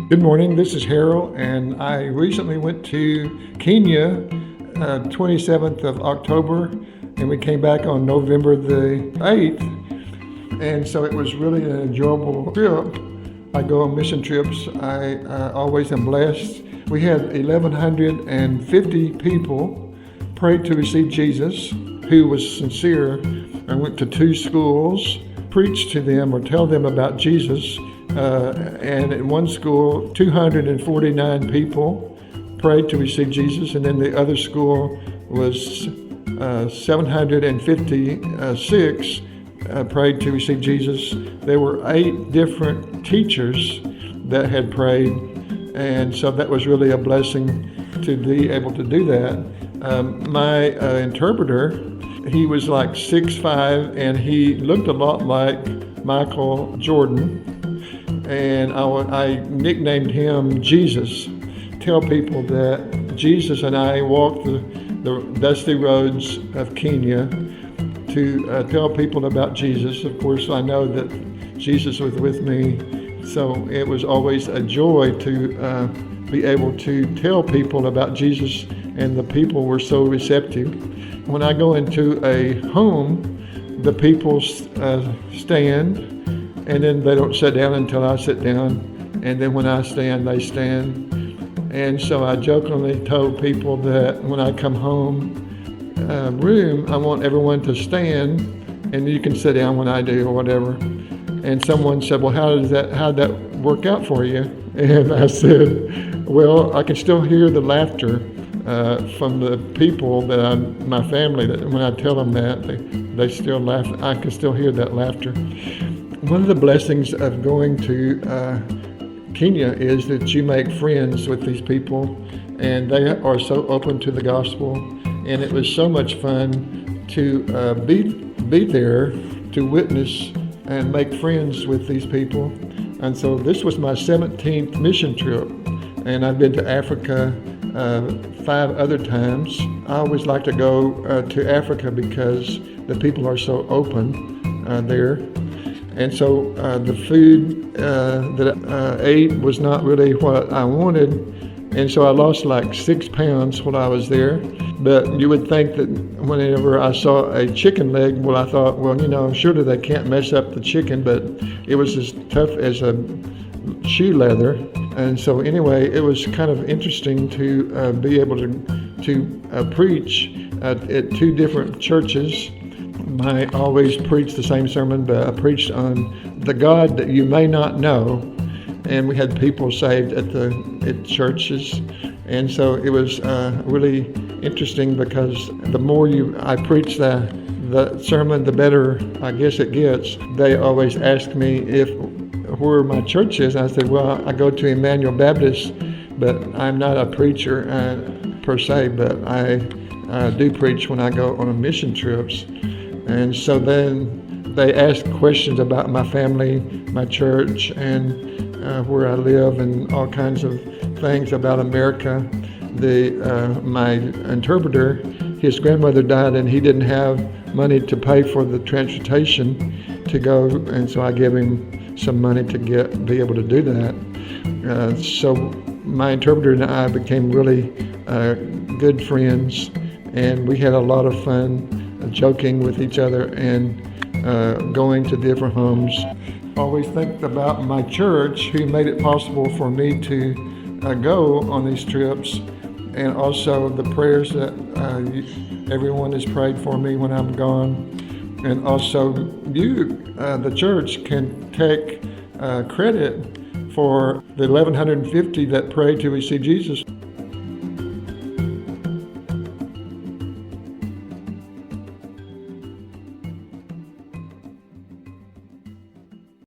Good morning, this is Harold, and I recently went to Kenya 27th of October, and we came back on November the 8th, and so it was really an enjoyable trip. I go on mission trips, I always am blessed. We had 1,150 people pray to receive Jesus who was sincere. I went to 2 schools, preached to them or tell them about Jesus. And in one school, 249 people prayed to receive Jesus, and then the other school was 756 prayed to receive Jesus. There were 8 different teachers that had prayed, and so that was really a blessing to be able to do that. My interpreter, he was like 6'5", and he looked a lot like Michael Jordan. And I nicknamed him Jesus. Tell people that Jesus and I walked the dusty roads of Kenya to tell people about Jesus. Of course, I know that Jesus was with me, so it was always a joy to be able to tell people about Jesus, and the people were so receptive. When I go into a home, the people stand, and then they don't sit down until I sit down, and then when I stand, they stand. And so I jokingly told people that when I come home room, I want everyone to stand, and you can sit down when I do or whatever. And someone said, well, how'd that work out for you? And I said, well, I can still hear the laughter from the people my family, that when I tell them that, they still laugh. I can still hear that laughter. One of the blessings of going to Kenya is that you make friends with these people, and they are so open to the gospel. And it was so much fun to be there to witness and make friends with these people. And so this was my 17th mission trip, and I've been to Africa 5 other times. I always like to go to Africa because the people are so open there. And so the food that I ate was not really what I wanted, and so I lost like 6 pounds while I was there. But you would think that whenever I saw a chicken leg, well, I thought, well, surely they can't mess up the chicken, but it was as tough as a shoe leather. And so anyway, it was kind of interesting to be able to preach at 2 different churches. I always preach the same sermon, but I preached on the God that you may not know, and we had people saved at churches. And so it was really interesting, because the more I preach the sermon, the better I guess it gets. They always ask me where my church is. I said, well, I go to Emmanuel Baptist, but I'm not a preacher per se, but I do preach when I go on mission trips. And so then they ask questions about my family, my church, and where I live, and all kinds of things about America. My interpreter, his grandmother died, and he didn't have money to pay for the transportation to go, and so I gave him some money to be able to do that. So my interpreter and I became really good friends, and we had a lot of fun joking with each other and going to different homes. Always think about my church, who made it possible for me to go on these trips, and also the prayers that everyone has prayed for me when I'm gone. And also you, the church, can take credit for the 1,150 that prayed to receive Jesus.